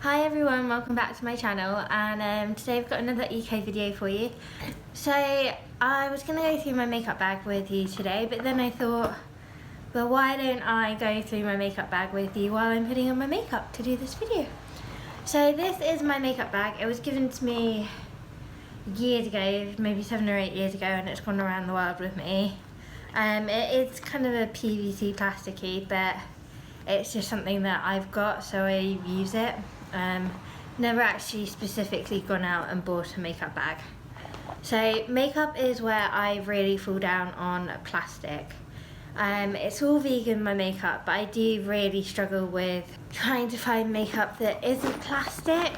Hi everyone, welcome back to my channel, and today I've got another eco video for you. So I was going to go through my makeup bag with you today, but then I thought, well, why don't I go through my makeup bag with you while I'm putting on my makeup to do this video. So this is my makeup bag. It was given to me years ago, maybe 7 or 8 years ago, and it's gone around the world with me. It is kind of a PVC plasticky, but it's just something that I've got, so I use it. Never actually specifically gone out and bought a makeup bag. So makeup is where I really fall down on plastic. It's all vegan, my makeup, but I do really struggle with trying to find makeup that isn't plastic.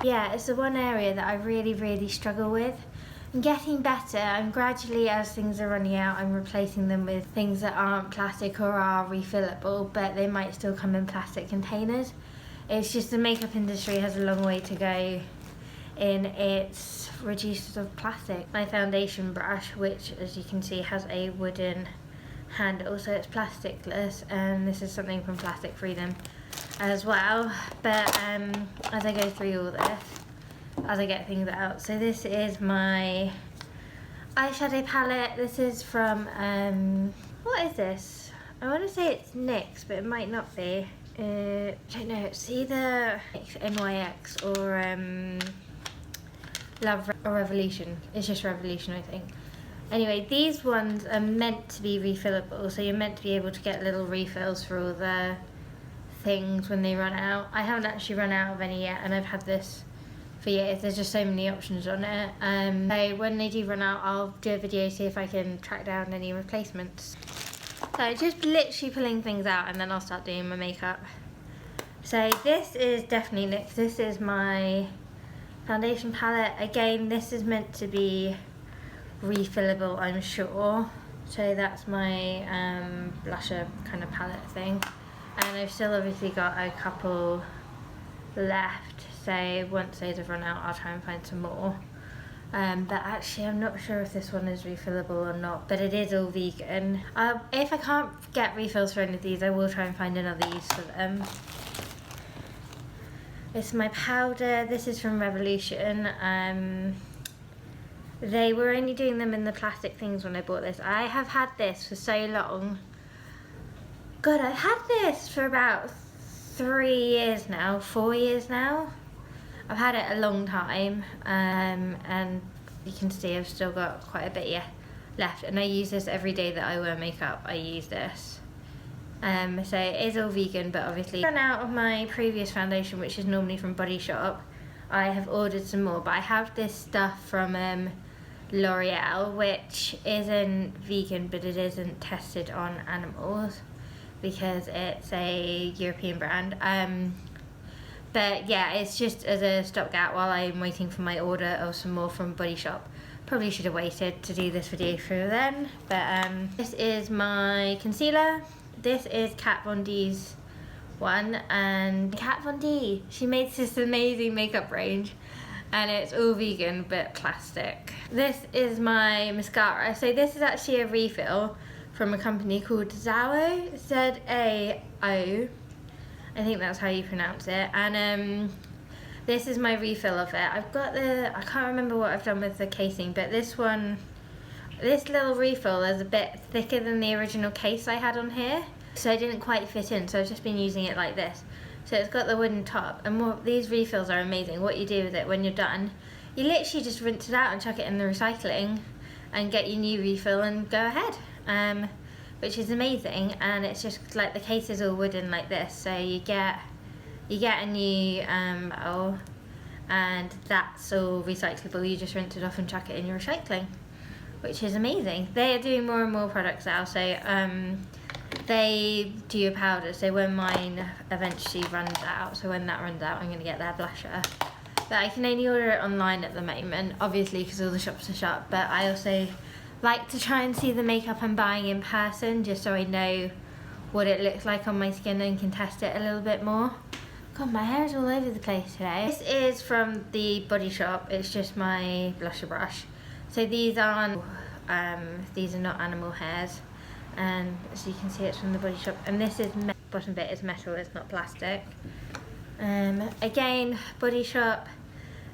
Yeah, it's the one area that I really struggle with. I'm getting better. I'm gradually, as things are running out, I'm replacing them with things that aren't plastic or are refillable, but they might still come in plastic containers. It's just the makeup industry has a long way to go in its reduced of plastic. My foundation brush, which as you can see has a wooden handle, so it's plasticless, and this is something from Plastic Freedom as well. But as I go through all this, as I get things out, so this is my eyeshadow palette. This is from, what is this? I want to say it's Nyx, but it might not be. I don't know, it's either NYX or Love or Revolution. It's just Revolution, I think. Anyway, these ones are meant to be refillable, so you're meant to be able to get little refills for all the things when they run out. I haven't actually run out of any yet, and I've had this for years. There's just so many options on it. So when they do run out, I'll do a video, see if I can track down any replacements. So just literally pulling things out, and then I'll start doing my makeup. So this is definitely NYX. This is my foundation palette. Again, this is meant to be refillable, I'm sure. So that's my blusher kind of palette thing. And I've still obviously got a couple left. So once those have run out, I'll try and find some more. But actually I'm not sure if this one is refillable or not, but it is all vegan. If I can't get refills for any of these, I will try and find another use for them. It's my powder. This is from Revolution. They were only doing them in the plastic things when I bought this. I have had this for so long. God, I've had this for about 3 years now, 4 years now. I've had it a long time, and you can see I've still got quite a bit left, and I use this every day that I wear makeup. I use this. So it is all vegan, but obviously run out of my previous foundation, which is normally from Body Shop. I have ordered some more, but I have this stuff from L'Oreal, which isn't vegan, but it isn't tested on animals because it's a European brand. But yeah, it's just as a stopgap while I'm waiting for my order of some more from Body Shop. Probably should have waited to do this video for then. But this is my concealer. This is Kat Von D's one, and Kat Von D, she makes this amazing makeup range, and it's all vegan but plastic. This is my mascara. So this is actually a refill from a company called Zao, Z-A-O. I think that's how you pronounce it. And this is my refill of it. I've got I can't remember what I've done with the casing, but this little refill is a bit thicker than the original case I had on here. So it didn't quite fit in, so I've just been using it like this. So it's got the wooden top, and these refills are amazing. What you do with it when you're done, you literally just rinse it out and chuck it in the recycling and get your new refill and go ahead. Which is amazing, and it's just like the case is all wooden like this, so you get a new bottle, and that's all recyclable. You just rinse it off and chuck it in your recycling, which is amazing. They are doing more and more products now, so they do a powder, so when mine eventually runs out, so when that runs out, I'm going to get their blusher. But I can only order it online at the moment, obviously because all the shops are shut, but I also like to try and see the makeup I'm buying in person, just so I know what it looks like on my skin and can test it a little bit more. God, my hair is all over the place today. This is from the Body Shop. It's just my blusher brush. So these are not animal hairs, and as you can see, it's from the Body Shop. And this is bottom bit is metal, it's not plastic. Again, Body Shop,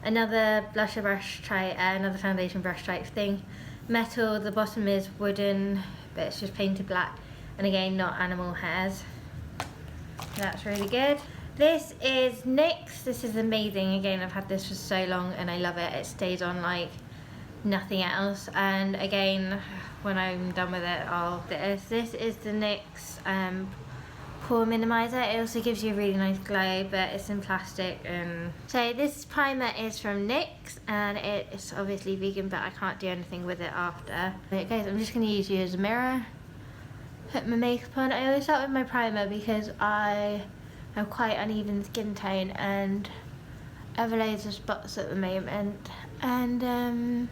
another blusher brush type, another foundation brush type thing. Metal, the bottom is wooden, but it's just painted black. And again, not animal hairs. That's really good. This is Nyx. This is amazing. Again, I've had this for so long and I love it. It stays on like nothing else. And again, when I'm done with it, I'll do this. This is the Nyx Pore Minimizer. It also gives you a really nice glow, but it's in plastic. And so this primer is from Nyx, and it's obviously vegan, but I can't do anything with it after. Okay, guys, I'm just going to use you as a mirror. Put my makeup on. I always start with my primer because I have quite uneven skin tone and I have loads of spots at the moment. And I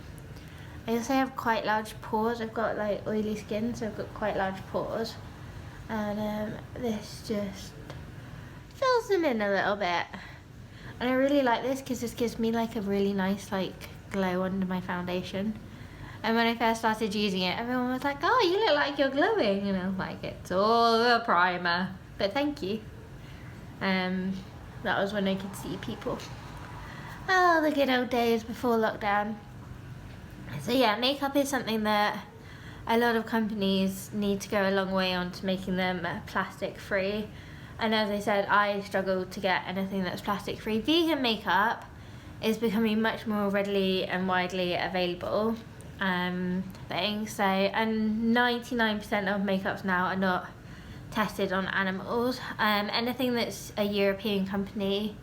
also have quite large pores. I've got like oily skin, so I've got quite large pores. And this just fills them in a little bit. And I really like this because this gives me like a really nice like glow under my foundation. And when I first started using it, everyone was like, oh, you look like you're glowing. And I was like, it's all the primer. But thank you. That was when I could see people. Oh, the good old days before lockdown. So yeah, makeup is something that a lot of companies need to go a long way on to making them plastic free. And as I said, I struggle to get anything that's plastic free. Vegan makeup is becoming much more readily and widely available. And 99% of makeups now are not tested on animals. Anything that's a European company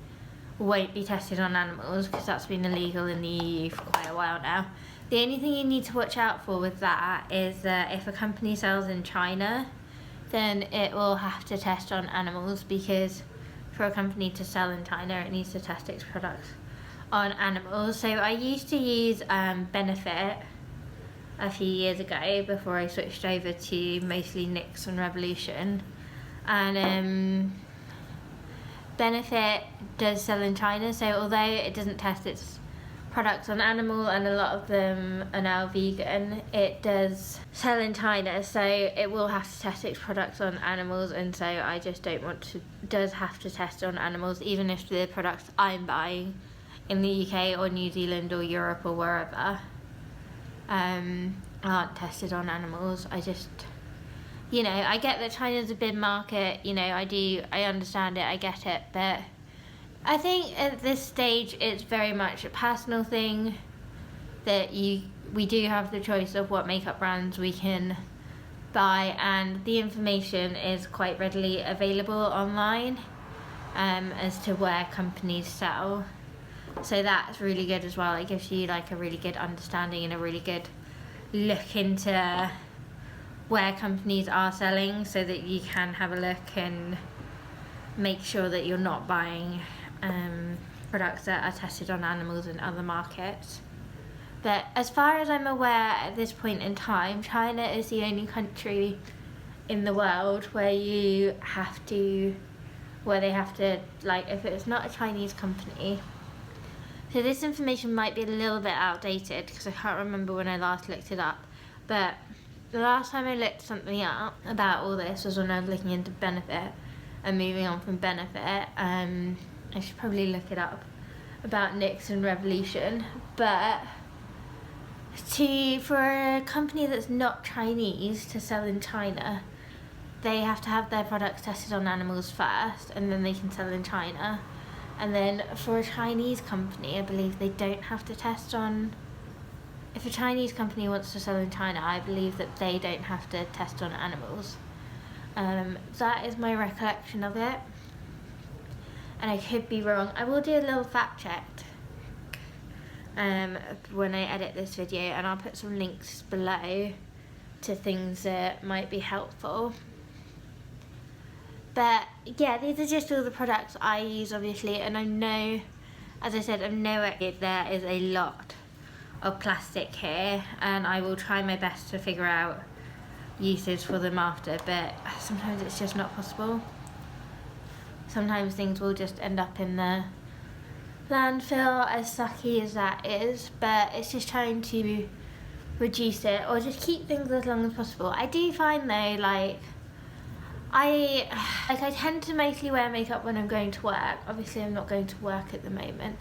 won't be tested on animals because that's been illegal in the EU for quite a while now. The only thing you need to watch out for with that is that if a company sells in China, then it will have to test on animals, because for a company to sell in China, it needs to test its products on animals. So I used to use Benefit a few years ago before I switched over to mostly Nixon Revolution, and Benefit does sell in China, so although it doesn't test its products on animal and a lot of them are now vegan, it does sell in China, so it will have to test its products on animals, and so I just don't want to, does have to test on animals, even if the products I'm buying in the UK or New Zealand or Europe or wherever aren't tested on animals. I just, you know, I get that China's a big market, you know, I understand it, I get it, but I think at this stage it's very much a personal thing that we do have the choice of what makeup brands we can buy, and the information is quite readily available online as to where companies sell. So that's really good as well. It gives you like a really good understanding and a really good look into where companies are selling, so that you can have a look and make sure that you're not buying products that are tested on animals in other markets. But as far as I'm aware at this point in time, China is the only country in the world where they have to, like, if it's not a Chinese company. So this information might be a little bit outdated because I can't remember when I last looked it up, but the last time I looked something up about all this was when I was looking into Benefit and moving on from Benefit. I should probably look it up about Nixon Revolution, but for a company that's not Chinese to sell in China, they have to have their products tested on animals first, and then they can sell in China. And then for a Chinese company, I believe they don't have to test on, if a Chinese company wants to sell in China, I believe that they don't have to test on animals. That is my recollection of it, and I could be wrong. I will do a little fact check when I edit this video, and I'll put some links below to things that might be helpful. But yeah, these are just all the products I use, obviously, and I know, as I said, I know there is a lot of plastic here, and I will try my best to figure out uses for them after, but sometimes it's just not possible. Sometimes things will just end up in the landfill, as sucky as that is, but it's just trying to reduce it or just keep things as long as possible. I do find though, like, I tend to mostly wear makeup when I'm going to work. Obviously I'm not going to work at the moment,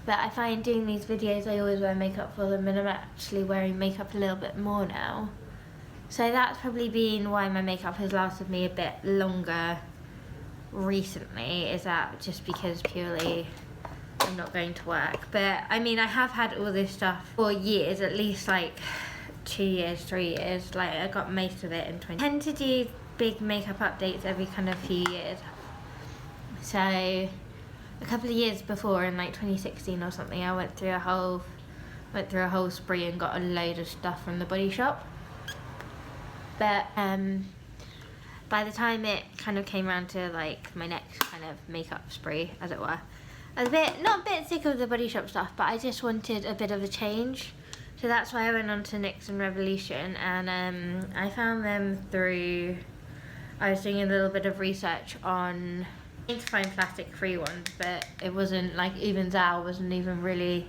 but I find doing these videos I always wear makeup for them, and I'm actually wearing makeup a little bit more now. So that's probably been why my makeup has lasted me a bit longer recently, is that just because purely I'm not going to work. But I mean, I have had all this stuff for years, at least like 2 years, 3 years. Like I got most of it in 20. I tend to do big makeup updates every kind of few years. So a couple of years before, in like 2016 or something, I went through a whole spree and got a load of stuff from the Body Shop. But by the time it kind of came around to like my next kind of makeup spree, as it were, I was not a bit sick of the Body Shop stuff, but I just wanted a bit of a change. So that's why I went on to Nixon Revolution, and I found them through, I was doing a little bit of research on trying to find plastic-free ones, but it wasn't, like, even Zao wasn't even really,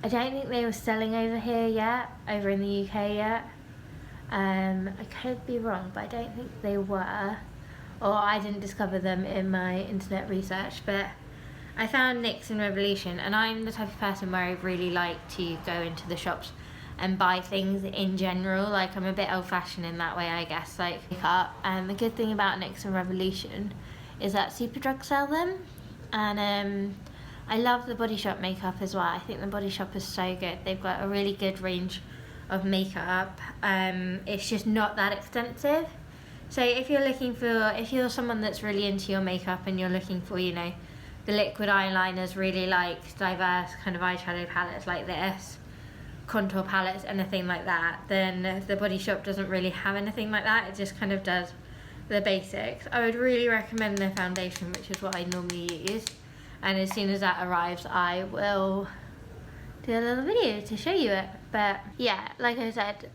I don't think they were selling over here yet, over in the UK yet. I could be wrong, but I don't think they were, or I didn't discover them in my internet research. But I found Nixon Revolution, and I'm the type of person where I really like to go into the shops and buy things in general. Like, I'm a bit old-fashioned in that way, I guess, like makeup. And the good thing about Nixon Revolution is that Superdrug sell them, and I love the Body Shop makeup as well. I think the Body Shop is so good. They've got a really good range of makeup. It's just not that extensive. So if you're someone that's really into your makeup and you're looking for, you know, the liquid eyeliners, really like diverse kind of eyeshadow palettes like this, contour palettes, anything like that, then the Body Shop doesn't really have anything like that. It just kind of does the basics. I would really recommend their foundation, which is what I normally use, and as soon as that arrives I will do a little video to show you it. But yeah, like I said,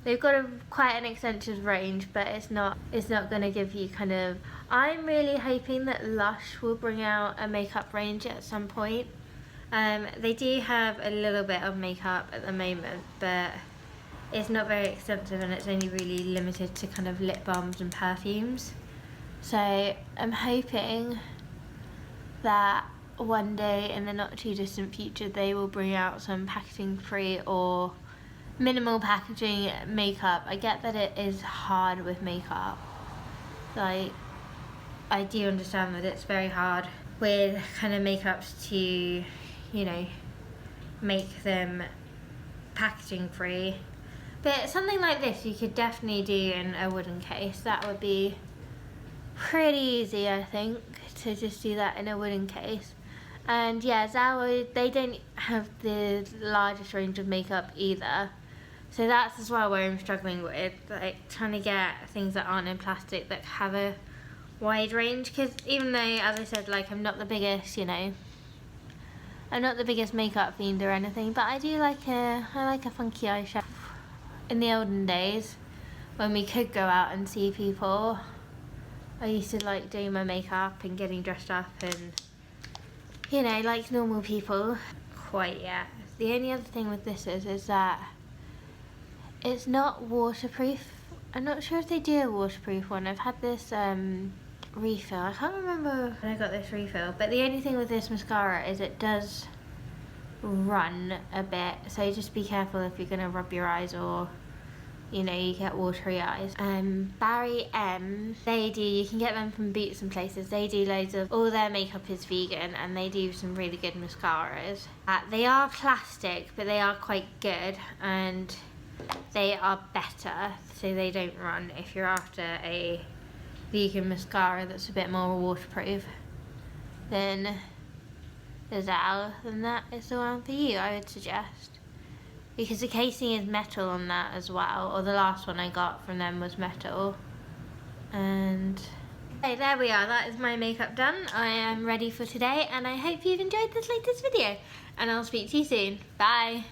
they've got quite an extensive range, but it's not going to give you kind of, I'm really hoping that Lush will bring out a makeup range at some point. They do have a little bit of makeup at the moment, but it's not very extensive, and it's only really limited to kind of lip balms and perfumes. So I'm hoping that one day in the not too distant future they will bring out some packaging free or minimal packaging makeup. I get that it is hard with makeup, like I do understand that it's very hard with kind of makeups to, you know, make them packaging free, but something like this you could definitely do in a wooden case. That would be pretty easy, I think, to just do that in a wooden case. And yeah, Zao, they don't have the largest range of makeup either. So that's as well where I'm struggling with, like trying to get things that aren't in plastic that have a wide range. Because even though, as I said, like I'm not the biggest, you know, I'm not the biggest makeup fiend or anything, but I do like I like a funky eyeshadow. In the olden days, when we could go out and see people, I used to like doing my makeup and getting dressed up and, you know, like normal people. Quite yet. The only other thing with this is that it's not waterproof. I'm not sure if they do a waterproof one. I've had this refill. I can't remember when I got this refill, but the only thing with this mascara is it does run a bit, so just be careful if you're going to rub your eyes or, you know, you get watery eyes. Barry M, they do, you can get them from Boots and places. They do loads of, all their makeup is vegan, and they do some really good mascaras. They are plastic, but they are quite good, and they are better, so they don't run if you're after a vegan mascara that's a bit more waterproof. Then Zao, then that is the one for you, I would suggest. Because the casing is metal on that as well, or the last one I got from them was metal. And okay, there we are, that is my makeup done. I am ready for today, and I hope you've enjoyed this latest video, and I'll speak to you soon. Bye!